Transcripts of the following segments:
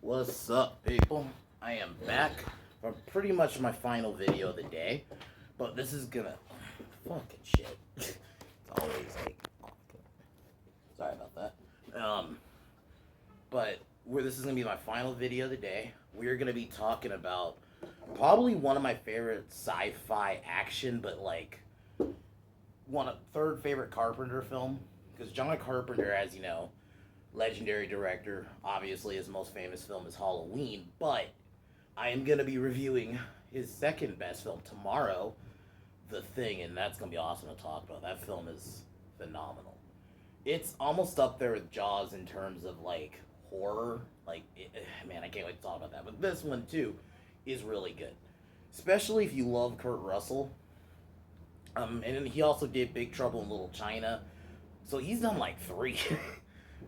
What's up, people? I am back for pretty much my final video of the day, but this is gonna fucking shit. It's always like, sorry about that. But where this is gonna be my final video of the day, we're gonna be talking about probably one of my favorite sci-fi action, but like one of third favorite Carpenter film because John Carpenter, as you know, legendary director. Obviously, his most famous film is Halloween, but I am going to be reviewing his second best film tomorrow, The Thing, and that's going to be awesome to talk about. That film is phenomenal. It's almost up there with Jaws in terms of like horror. Man, I can't wait to talk about that. But this one too is really good, especially if you love Kurt Russell. And then he also did Big Trouble in Little China, so he's done like three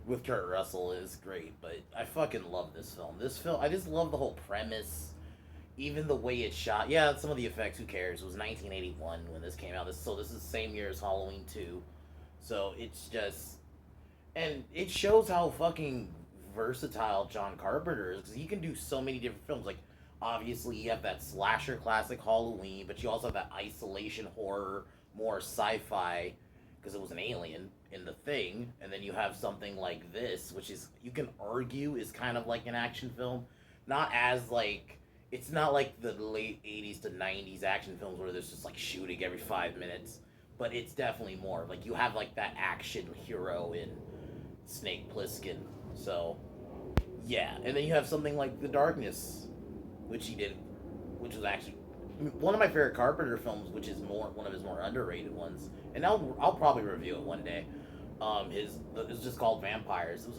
with Kurt Russell is great, but I fucking love this film. This film, I just love the whole premise, even the way it's shot. Yeah, some of the effects, who cares? It was 1981 when this came out. This is the same year as Halloween 2. So it's just, and it shows how fucking versatile John Carpenter is because he can do so many different films. Like, obviously, you have that slasher classic Halloween, but you also have that isolation horror, more sci fi, because it was an alien in The Thing, and then you have something like this, which is, you can argue, is kind of like an action film. Not as like, it's not like the late 80s to 90s action films where there's just like shooting every 5 minutes, but it's definitely more like you have like that action hero in Snake Plissken. So, yeah. And then you have something like The Darkness, which he did, which was actually one of my favorite Carpenter films, which is more one of his more underrated ones. And I'll probably review it one day. It's just called Vampires. It was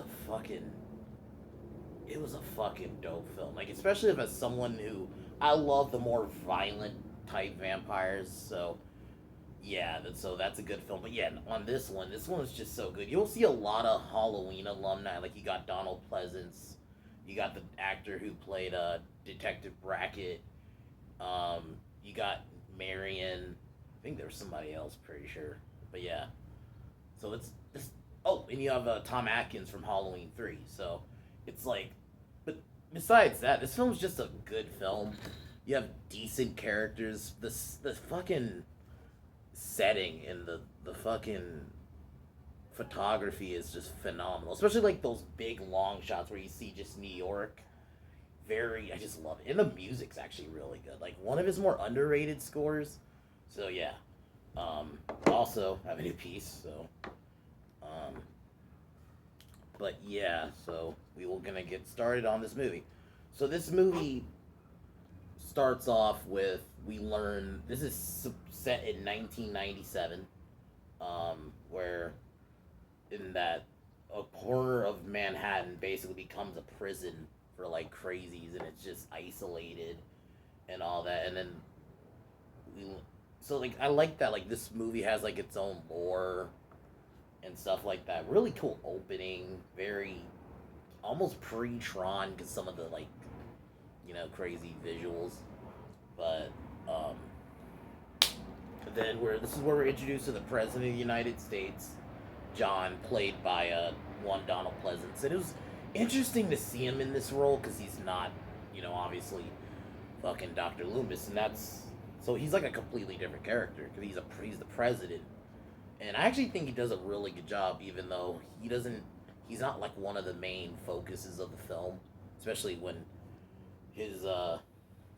a fucking dope film. Like, especially if as someone who, I love the more violent type vampires. So yeah, that's a good film. But yeah, on this one is just so good. You'll see a lot of Halloween alumni. Like, you got Donald Pleasance, you got the actor who played Detective Brackett. You got Marion. I think there was somebody else, pretty sure. But yeah, so it's oh, and you have Tom Atkins from Halloween 3. So it's like, but besides that, this film's just a good film. You have decent characters. The fucking setting and the fucking photography is just phenomenal. Especially like those big long shots where you see just New York. I just love it. And the music's actually really good. Like, one of his more underrated scores. So yeah. Also have a new piece. So um, but yeah. So we will gonna get started on this movie. So this movie starts off with, we learn this is set in 1997, where in that a corner of Manhattan basically becomes a prison for like crazies, and it's just isolated and all that. And then we, so like, I like that, like, this movie has like its own lore and stuff like that. Really cool opening, very almost pre-Tron because some of the like, crazy visuals. But then this is where we're introduced to the President of the United States, John, played by one Donald Pleasance. And it was interesting to see him in this role because he's not, obviously fucking Dr. Loomis, and that's, so he's like a completely different character because he's the president. And I actually think he does a really good job, even though he's not like one of the main focuses of the film, especially when his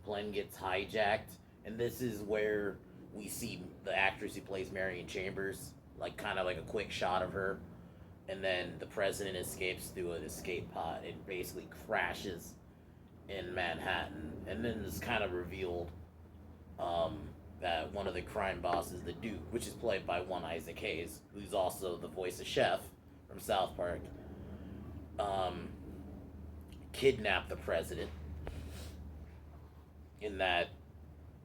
plane gets hijacked. And this is where we see the actress who plays Marion Chambers, like, kind of like a quick shot of her, and then the president escapes through an escape pod and basically crashes in Manhattan. And then it's kind of revealed um, that one of the crime bosses, the Duke, which is played by one Isaac Hayes, who's also the voice of Chef from South Park, um, kidnapped the president. In that,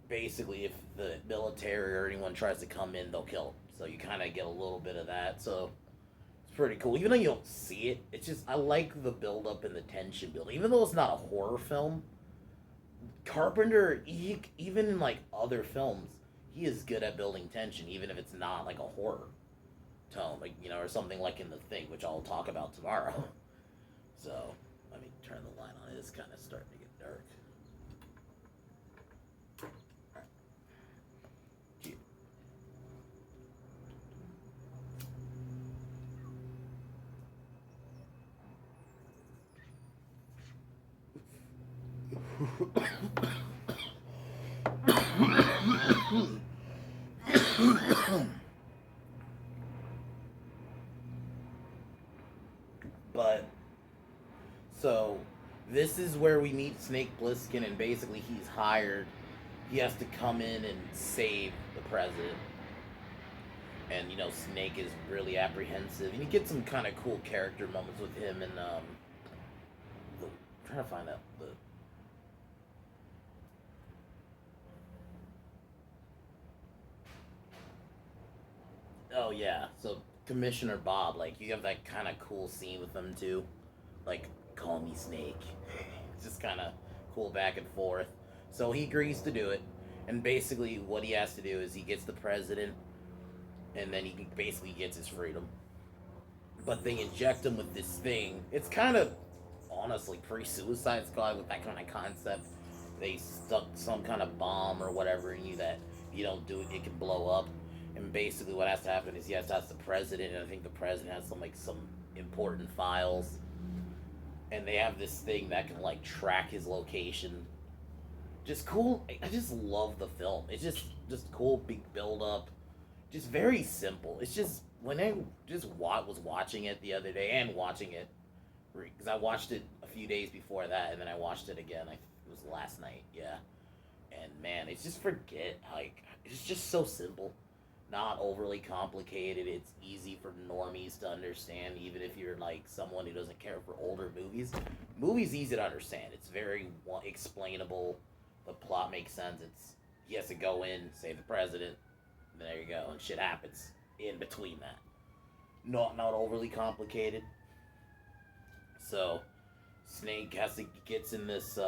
basically, if the military or anyone tries to come in, they'll kill him. So you kind of get a little bit of that. So it's pretty cool. Even though you don't see it, it's just, I like the build up and the tension building. Even though it's not a horror film, Carpenter, even in like other films, he is good at building tension, even if it's not like a horror tone, like, or something like in The Thing, which I'll talk about tomorrow. So let me turn the light on. It's It's kind of starting to get dark. But so this is where we meet Snake Plissken, and basically he's hired. He has to come in and save the president. And Snake is really apprehensive, and you get some kind of cool character moments with him. And I'm trying to find out the. Oh yeah, so Commissioner Bob, like you have that kind of cool scene with them too, like call me Snake. It's just kind of cool back and forth. So he agrees to do it, and basically what he has to do is he gets the president, and then he basically gets his freedom. But they inject him with this thing. It's kind of honestly pre-Suicide Squad with that kind of concept. They stuck some kind of bomb or whatever in you that if you don't do it, it can blow up. And basically, what has to happen is he has to ask the president, and I think the president has some important files, and they have this thing that can like track his location. Just cool. I just love the film. It's just cool, big build up, just very simple. It's just when I just was watching it the other day and watching it because I watched it a few days before that, and then I watched it again. It was last night, yeah. And man, it's just it's just so simple, not overly complicated. It's easy for normies to understand, even if you're like someone who doesn't care for older movies. Movie's easy to understand. It's very explainable. The plot makes sense. He has to go in, save the president. And there you go, and shit happens in between that. Not overly complicated. So Snake gets in this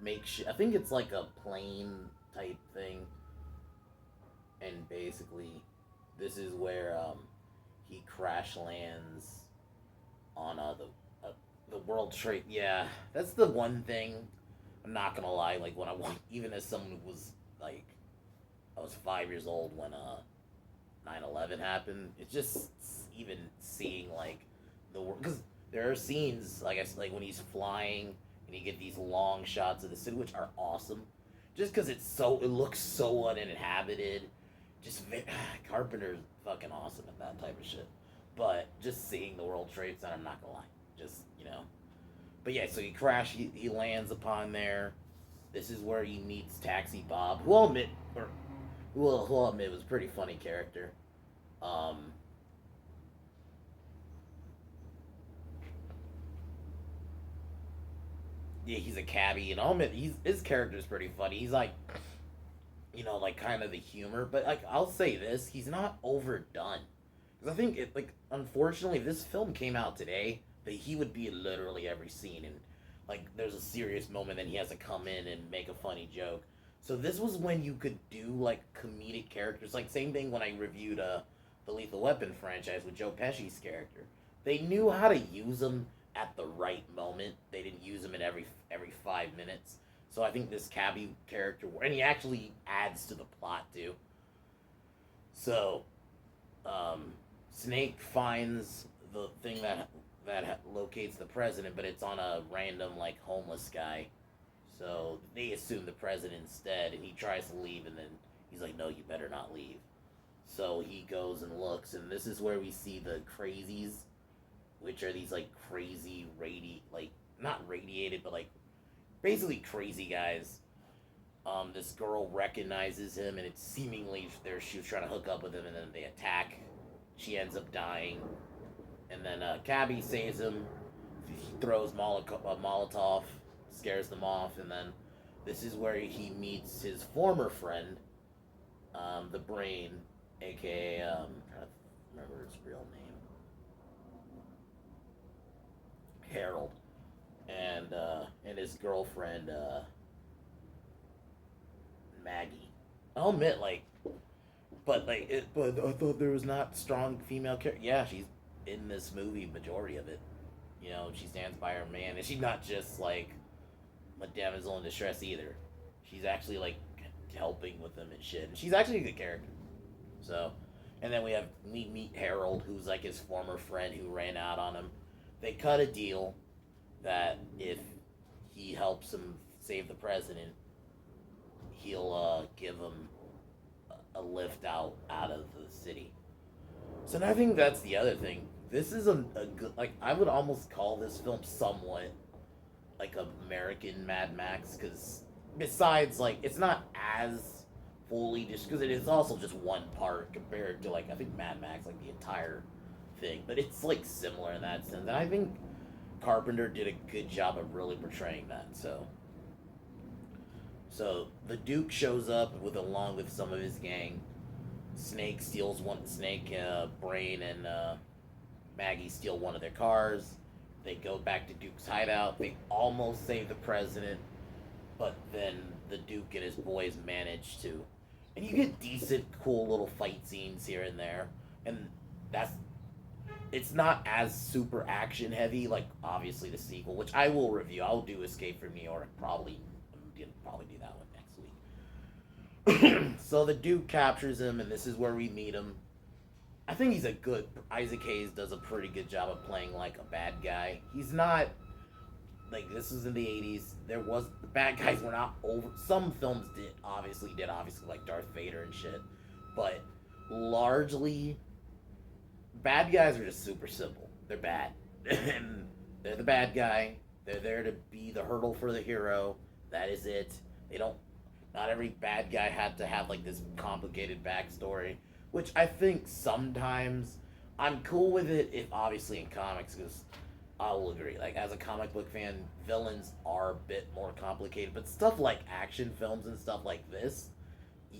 makeshift. I think it's like a plane type thing, and basically, this is where he crash lands on the World Trade. Yeah, that's the one thing. I'm not gonna lie. Like when even as someone who was like, I was 5 years old when 9/11 happened. It's just even seeing like the world because there are scenes like like when he's flying and you get these long shots of the city, which are awesome. Just because it looks so uninhabited. Just Carpenter's fucking awesome at that type of shit. But just seeing the World Trade Center, I'm not gonna lie, just. But yeah, so he lands upon there. This is where he meets Taxi Bob, who I'll admit was a pretty funny character. Yeah, he's a cabbie, and I'll admit his character is pretty funny. He's like, like kind of the humor, but like I'll say this, he's not overdone. Because I think unfortunately, this film came out today, but he would be in literally every scene, and like there's a serious moment, and he has to come in and make a funny joke. So this was when you could do like comedic characters, like same thing when I reviewed the Lethal Weapon franchise with Joe Pesci's character. They knew how to use him at the right moment. They didn't use him in every 5 minutes. So I think this cabbie character, and he actually adds to the plot too. So, Snake finds the thing that locates the president, but it's on a random like homeless guy. So they assume the president instead, and he tries to leave, and then he's like, "No, you better not leave." So he goes and looks, and this is where we see the crazies, which are these like crazy like not radiated, but like basically crazy guys. This girl recognizes him, and it's seemingly she was trying to hook up with him, and then they attack. She ends up dying, and then Cabby saves him. He throws Molotov, scares them off, and then this is where he meets his former friend, the Brain, aka I'm trying to remember his real name, Harold, and his girlfriend Maggie. I'll admit, but I thought there was not strong female character. Yeah, she's in this movie majority of it. She stands by her man, and she's not just like damsel in distress either. She's actually like helping with them and shit, and she's actually a good character. So, and then we meet Harold, who's like his former friend who ran out on him. They cut a deal that if he helps him save the president, he'll give him a lift out of the city. So I think that's the other thing. This is a good, like, I would almost call this film somewhat like American Mad Max, because besides, like, it's not as fully just because it is also just one part compared to, like, I think Mad Max, like the entire thing, but it's like similar in that sense. And I think Carpenter did a good job of really portraying that. So the Duke shows up with along with some of his gang. Snake steals one. Snake, Brain, and Maggie steal one of their cars. They go back to Duke's hideout. They almost save the president, but then the Duke and his boys manage to. And you get decent, cool little fight scenes here and there. And that's. It's not as super action heavy, like obviously the sequel, which I will review. I'll do Escape from New York. Probably do that one next week. So the Duke captures him, and this is where we meet him. I think he's a good. Isaac Hayes does a pretty good job of playing like a bad guy. He's not like, this was in the '80s. The bad guys were not over. Some films did obviously like Darth Vader and shit, but largely bad guys are just super simple. They're bad, and they're the bad guy. They're there to be the hurdle for the hero. That is it. They don't. Not every bad guy had to have like this complicated backstory, which I think sometimes I'm cool with it if obviously in comics, because I will agree. Like, as a comic book fan, villains are a bit more complicated, but stuff like action films and stuff like this,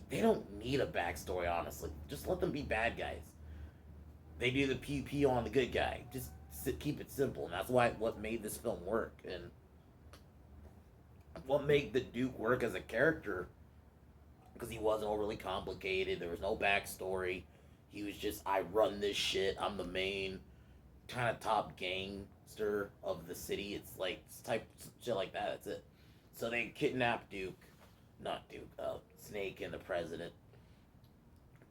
they don't need a backstory. Honestly, just let them be bad guys. They do the pew pew on the good guy. Just keep it simple, and that's what made this film work, and what made the Duke work as a character, because he wasn't overly complicated. There was no backstory. He was just, I run this shit. I'm the main kind of top gangster of the city. It's like type shit like that. That's it. So they kidnap Snake and the president.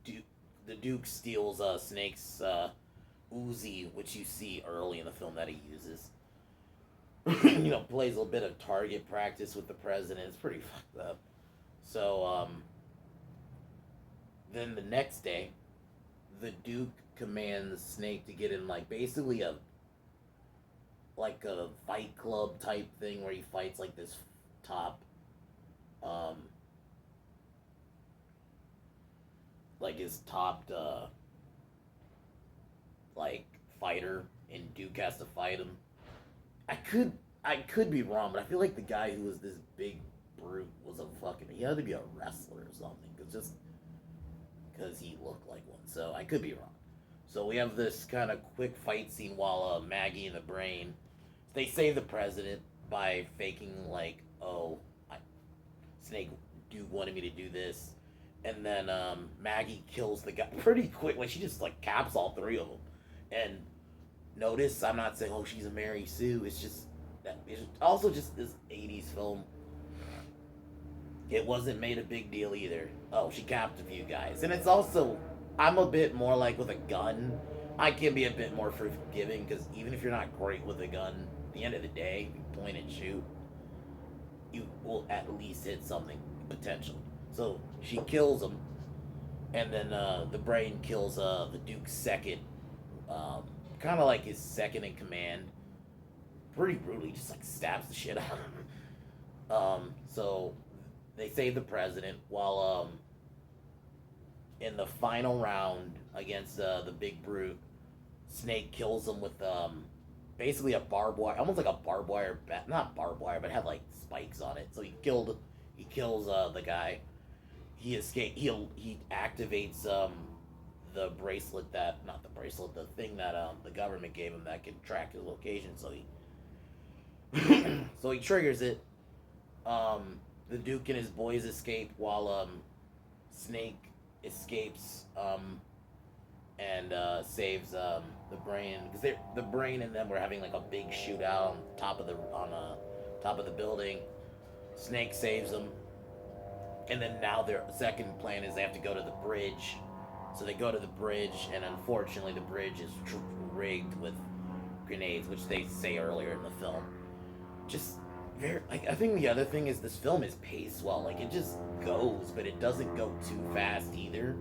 The Duke steals Snake's Uzi, which you see early in the film that he uses. Plays a little bit of target practice with the president. It's pretty fucked up. So, then the next day, the Duke commands Snake to get in, like, basically a fight club type thing where he fights, like, this top, like, his top, like, fighter, and Duke has to fight him. I could be wrong, but I feel like the guy who was this big brute was he had to be a wrestler or something, because he looked like one. So I could be wrong. So we have this kind of quick fight scene while Maggie and the Brain, they save the president by faking like, Snake Duke wanted me to do this, and then Maggie kills the guy pretty quick. Like, she just like caps all three of them. And notice I'm not saying, she's a Mary Sue. It's just that it's also just this '80s film. It wasn't made a big deal either. She capped a few guys, and it's also, I'm a bit more like with a gun. I can be a bit more forgiving, because even if you're not great with a gun, at the end of the day, you point and shoot, you will at least hit something potentially. So she kills him, and then the Brain kills the Duke's second, kind of like his second in command, pretty brutally, just like stabs the shit out of him. So they save the president while in the final round against the big brute, Snake kills him with basically a barbed wire, almost like a barbed wire bat, not barbed wire, but it had like spikes on it. So he kills the guy. He escaped. He activates the bracelet the thing that the government gave him that can track his location. So he triggers it. The Duke and his boys escape while Snake escapes and saves the Brain, because the Brain and them were having like a big shootout on top of the building. Snake saves them, and then now their second plan is they have to go to the bridge. So they go to the bridge, and unfortunately, the bridge is rigged with grenades, which they say earlier in the film. Just very, like, I think the other thing is this film is paced well. Like, it just goes, but it doesn't go too fast either.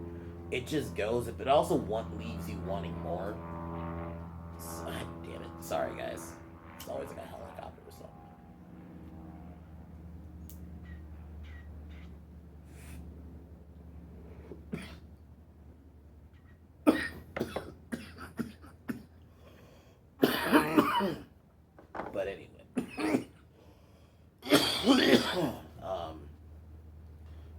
It just goes, but it also leaves you wanting more. Damn it. Sorry, guys. It's always like a helicopter or something. But anyway.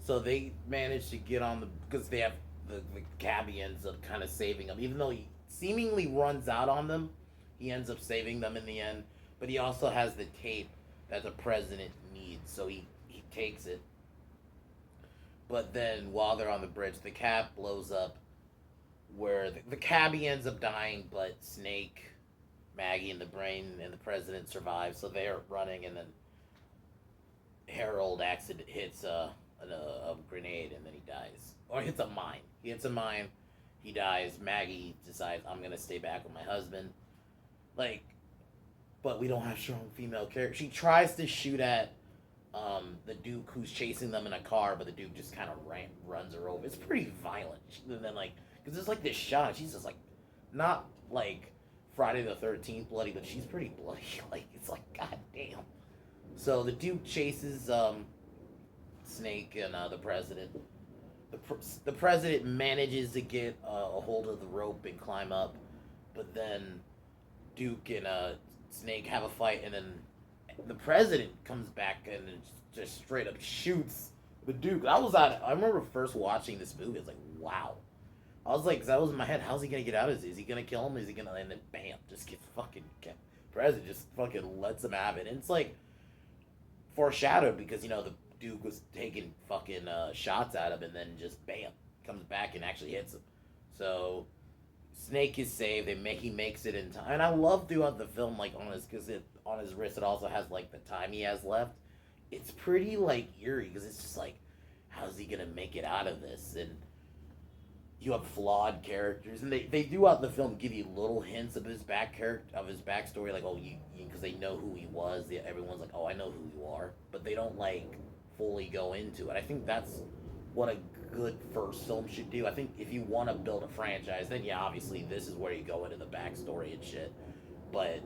So they managed to get on the, because they have the cabbie ends up kind of saving them, even though he seemingly runs out on them. He ends up saving them in the end, but he also has the tape that the president needs, so he takes it. But then while they're on the bridge, the cab blows up, where the cabbie ends up dying, but Snake, Maggie, and the brain and the president survive. So they're running, and then Harold accident hits a grenade, and then he dies, or hits a mine. He hits a mine. He dies. Maggie decides, I'm gonna stay back with my husband. Like, but we don't have strong female characters. She tries to shoot at the Duke who's chasing them in a car, but the Duke just kind of runs her over. It's pretty violent. And then, like, because there's like this shot, she's just like, not like Friday the 13th bloody, but she's pretty bloody. Like, it's like, god damn. So the Duke chases Snake and the president. The president manages to get a hold of the rope and climb up, but then Duke and Snake have a fight, and then the president comes back and just straight up shoots the Duke. I remember first watching this movie. I was like, wow. I was like, 'cause that was in my head. How's he gonna get out of this? Is he gonna kill him? Is he gonna? And then bam, just gets fucking. President just fucking lets him have it. And it's like foreshadowed because the Duke was taking fucking shots at him, and then just bam comes back and actually hits him. So Snake is saved. He makes it in time, and I love throughout the film, like, on his wrist it also has like the time he has left. It's pretty like eerie because it's just like, how's he gonna make it out of this? And you have flawed characters, and they throughout the film give you little hints of his backstory, like, oh, you because they know who he was. Everyone's like, oh, I know who you are, but they don't like fully go into it. I think that's what a good first film should do. I think if you want to build a franchise, then yeah, obviously this is where you go into the backstory and shit. But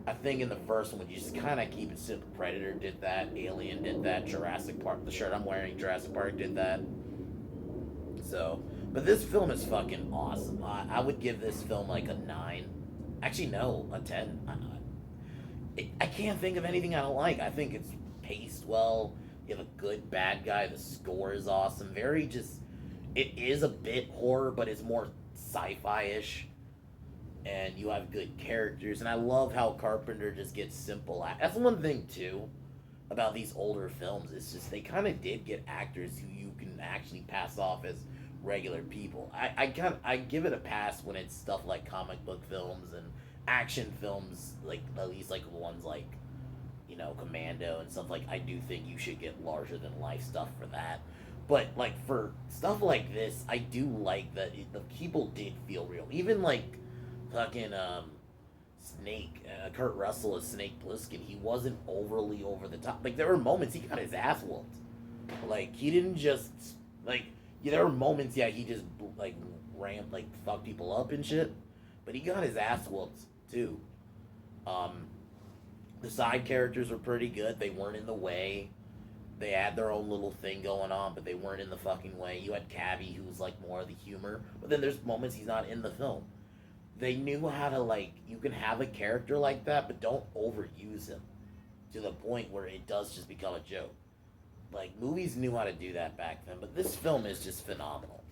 I think in the first one, you just kind of keep it simple. Predator did that, Alien did that, Jurassic Park, the shirt I'm wearing, Jurassic Park did that. So, but this film is fucking awesome. I would give this film like a 9. Actually, no, a 10. I can't think of anything I don't like. I think it's paced well. You have a good bad guy. The score is awesome. Very just, it is a bit horror, but it's more sci-fi-ish. And you have good characters. And I love how Carpenter just gets simple. That's one thing, too, about these older films. It's just they kind of did get actors who you can actually pass off as regular people. I give it a pass when it's stuff like comic book films and action films, like at least like ones like Commando and stuff. Like, I do think you should get larger than life stuff for that. But like for stuff like this, I do like that the people did feel real. Even like fucking Snake, Kurt Russell as Snake Plissken, he wasn't overly over the top. Like, there were moments he got his ass whooped. Like, he didn't just like, yeah, there were moments, yeah, he just like like fucked people up and shit, but he got his ass whooped too. Um, the side characters were pretty good. They weren't in the way. They had their own little thing going on, but they weren't in the fucking way. You had Cabbie, who was like more of the humor, but then there's moments he's not in the film. They knew how to, like, you can have a character like that, but don't overuse him to the point where it does just become a joke. Like, movies knew how to do that back then, but this film is just phenomenal.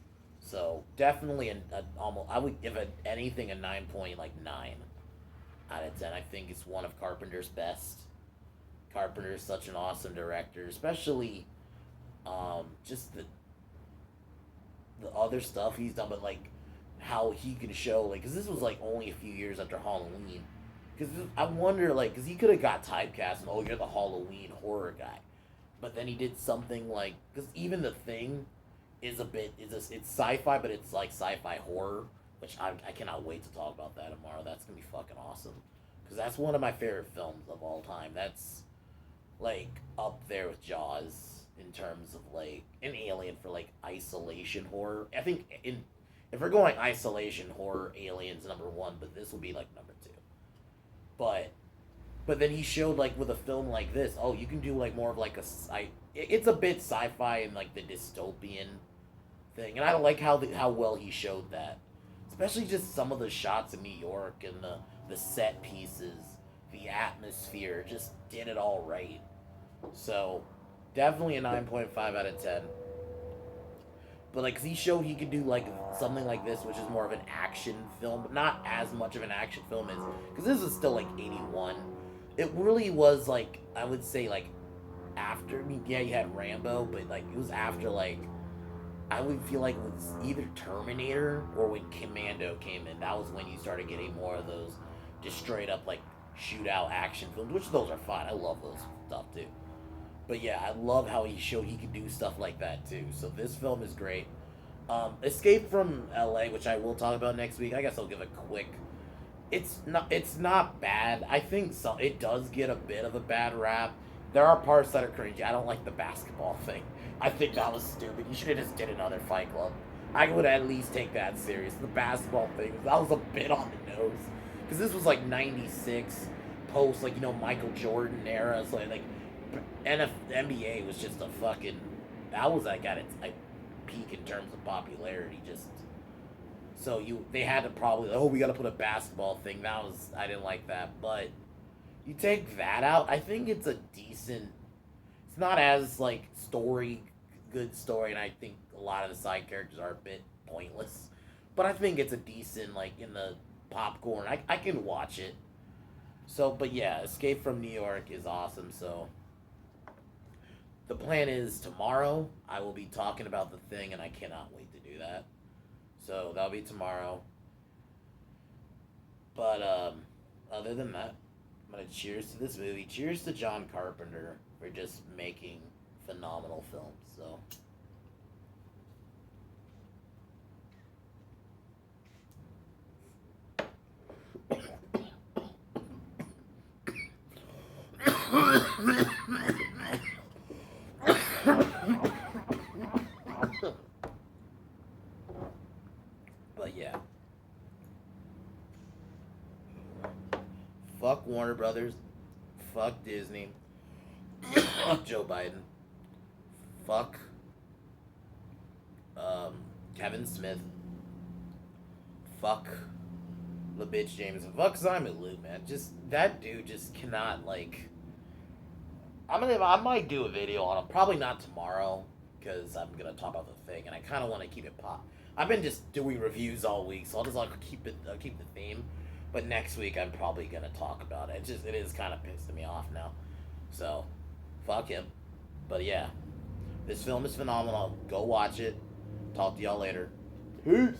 So definitely almost, I would give it anything a 9.9 out of 10. I think it's one of Carpenter's best. Carpenter is such an awesome director, especially just the other stuff he's done, but like how he can show, like, because this was like only a few years after Halloween. Because I wonder, like, because he could have got typecast and, oh, you're the Halloween horror guy. but then he did something like, because even The Thing is a bit it's sci-fi, but it's like sci-fi horror, which I cannot wait to talk about that tomorrow. That's gonna be fucking awesome, because that's one of my favorite films of all time. That's like up there with Jaws in terms of like an Alien for like isolation horror. I think in if we're going isolation horror, Alien's number one, but this will be like number two. But then he showed like with a film like this, oh, you can do like more of like it's a bit sci-fi and like the dystopian thing, and I like how well he showed that, especially just some of the shots in New York and the set pieces, the atmosphere, just did it all right. So definitely a 9.5 out of 10. But like, 'cause he showed he could do like something like this, which is more of an action film, but not as much of an action film as, because this is still like 81. It really was like, I would say like after, I mean, yeah, you had Rambo, but like it was after like, I would feel like it was either Terminator or when Commando came in. That was when you started getting more of those just straight up like shootout action films, which those are fine. I love those stuff too. But yeah, I love how he showed he could do stuff like that too. So this film is great. Escape from L.A., which I will talk about next week. I guess I'll give a quick. It's not bad. I think it does get a bit of a bad rap. There are parts that are cringy. I don't like the basketball thing. I think that was stupid. You should have just did another Fight Club. I would at least take that serious. The basketball thing, that was a bit on the nose. Because this was like 96, post, like, Michael Jordan era. So like NBA was just a fucking. That was like at its like, peak in terms of popularity. Just. So they had to probably, we got to put a basketball thing. I didn't like that. But you take that out, I think it's a decent. It's not as like good story, and I think a lot of the side characters are a bit pointless. But I think it's a decent, like, in the popcorn. I can watch it. So, but yeah, Escape from New York is awesome. So the plan is tomorrow I will be talking about The Thing, and I cannot wait to do that. So that'll be tomorrow. But other than that, I'm gonna cheers to this movie. Cheers to John Carpenter for just making phenomenal films. So. But yeah. Fuck Warner Brothers. Fuck Disney. Fuck Joe Biden. Fuck Kevin Smith. Fuck the bitch Jameson. Fuck Simon Liu, man. Just that dude just cannot, like. I might do a video on him. Probably not tomorrow, because I'm gonna talk about The Thing, and I kind of want to keep it pop. I've been just doing reviews all week, so I'll just like keep the theme. But next week I'm probably gonna talk about it. It is kind of pissing me off now. So, fuck him. But yeah, this film is phenomenal. Go watch it. Talk to y'all later. Peace.